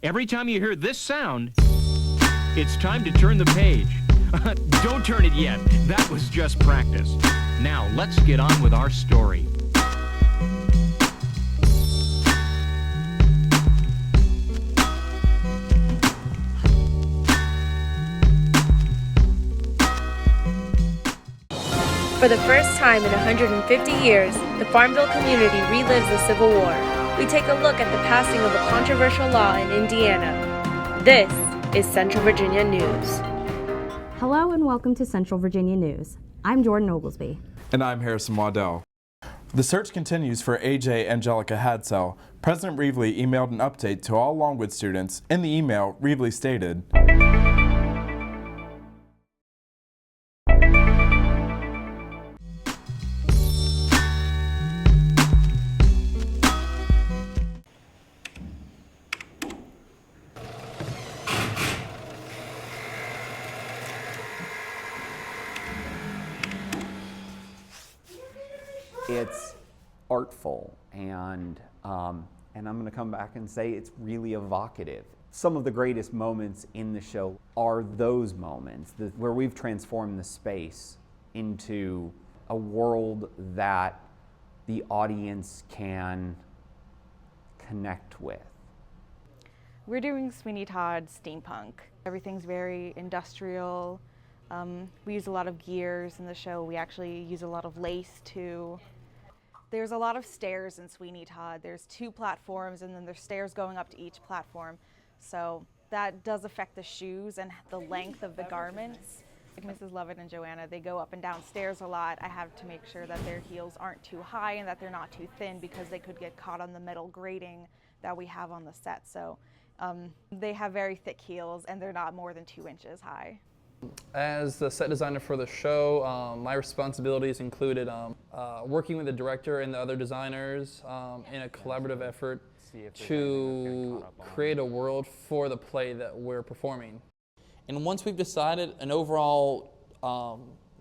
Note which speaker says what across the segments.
Speaker 1: Every time you hear this sound, it's time to turn the page. Don't turn it yet. That was just practice. Now, let's get on with our story.
Speaker 2: For the first time in 150 years, the Farmville community relives the Civil War. We take a look at the passing of a controversial law in Indiana. This is Central Virginia News.
Speaker 3: Hello and welcome to Central Virginia News. I'm Jordan Oglesby.
Speaker 4: And I'm Harrison Waddell. The search continues for AJ Angelica Hadsell. President Reevely emailed an update to all Longwood students. In the email, Reevely stated,
Speaker 5: it's artful and I'm going to come back and say it's really evocative. Some of the greatest moments in the show are those moments where we've transformed the space into a world that the audience can connect with.
Speaker 6: We're doing Sweeney Todd steampunk. Everything's very industrial. We use a lot of gears in the show. We actually use a lot of lace too. There's a lot of stairs in Sweeney Todd. There's 2 platforms and then there's stairs going up to each platform. So that does affect the shoes and the length of the garments. Like Mrs. Lovett and Joanna, they go up and down stairs a lot. I have to make sure that their heels aren't too high and that they're not too thin because they could get caught on the metal grating that we have on the set. So they have very thick heels and they're not more than 2 inches high.
Speaker 7: As the set designer for the show, my responsibilities included working with the director and the other designers in a collaborative effort to create a world for the play that we're performing. And once we've decided an overall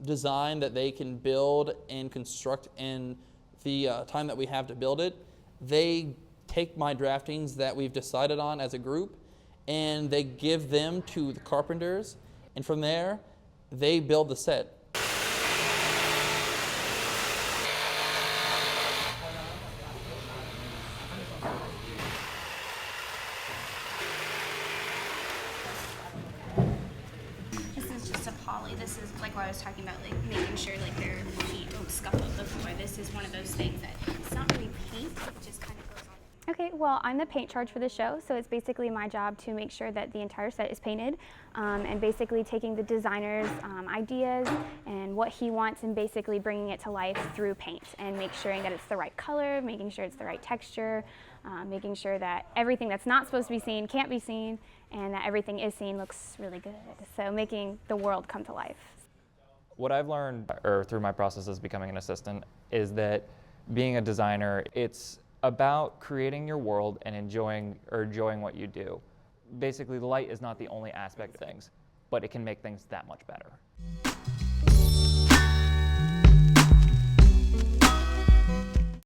Speaker 7: design that they can build and construct in the time that we have to build it, they take my draftings that we've decided on as a group and they give them to the carpenters. And from there, they build the set.
Speaker 8: This is just a poly. This is like what I was talking about, like making sure like their feet don't scuff up the floor. This is one of those things that it's not really paint, it just kind of goes on.
Speaker 9: Okay, well, I'm the paint charge for the show, so it's basically my job to make sure that the entire set is painted and basically taking the designer's ideas and what he wants and basically bringing it to life through paint and make sure that it's the right color, making sure it's the right texture, making sure that everything that's not supposed to be seen can't be seen and that everything is seen looks really good. So making the world come to life.
Speaker 10: What I've learned through my process as becoming an assistant is that being a designer, it's about creating your world and enjoying what you do. Basically, the light is not the only aspect of things, but it can make things that much better.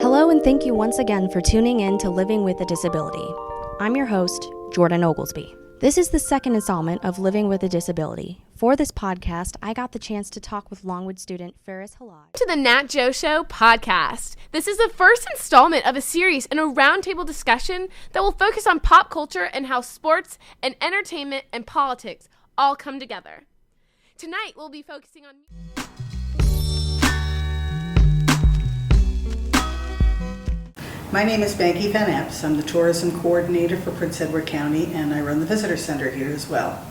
Speaker 3: Hello and thank you once again for tuning in to Living with a Disability. I'm your host, Jordan Oglesby. This is the second installment of Living with a Disability. For this podcast, I got the chance to talk with Longwood student Ferris Halad.
Speaker 11: To the Nat Joe Show podcast. This is the first installment of a series and a roundtable discussion that will focus on pop culture and how sports and entertainment and politics all come together. Tonight, we'll be focusing on...
Speaker 12: My name is Maggie Van Epps. I'm the tourism coordinator for Prince Edward County, and I run the visitor center here as well.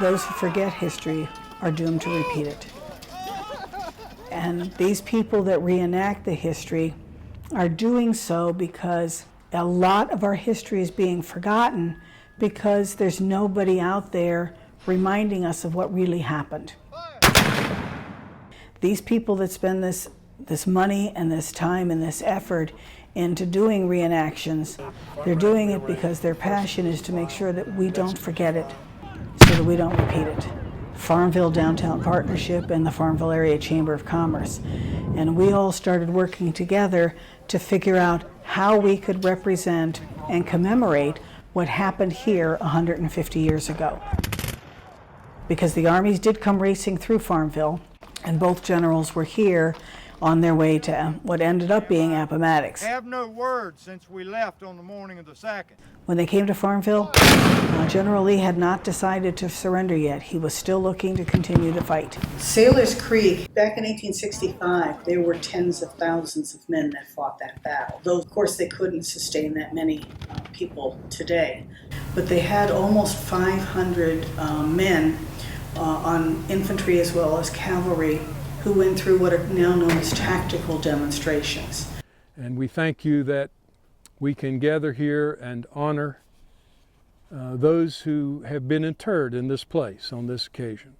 Speaker 12: Those who forget history are doomed to repeat it. And these people that reenact the history are doing so because a lot of our history is being forgotten because there's nobody out there reminding us of what really happened. These people that spend this money and this time and this effort into doing reenactions, they're doing it because their passion is to make sure that we don't forget it, so that we don't repeat it. Farmville Downtown Partnership and the Farmville Area Chamber of Commerce. And we all started working together to figure out how we could represent and commemorate what happened here 150 years ago. Because the armies did come racing through Farmville, and both generals were here on their way to what ended up being Appomattox.
Speaker 13: Have no word since we left on the morning of the 2nd.
Speaker 12: When they came to Farmville, General Lee had not decided to surrender yet. He was still looking to continue to fight. Sailor's Creek, back in 1865, there were tens of thousands of men that fought that battle. Though, of course, they couldn't sustain that many people today. But they had almost 500 men on infantry as well as cavalry who went through what are now known as tactical demonstrations.
Speaker 14: And we thank you that we can gather here and honor those who have been interred in this place on this occasion.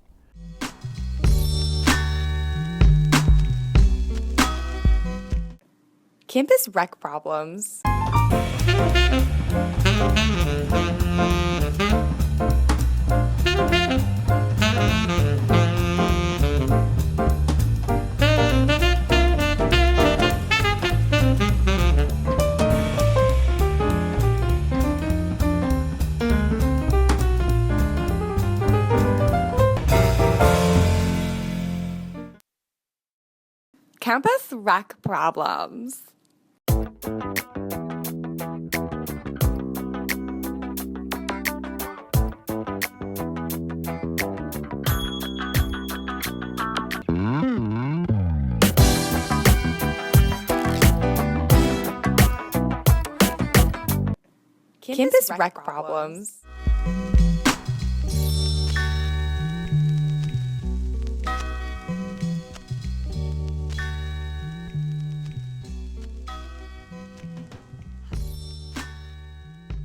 Speaker 15: Campus rec problems. Campus rec problems. Campus rec problems.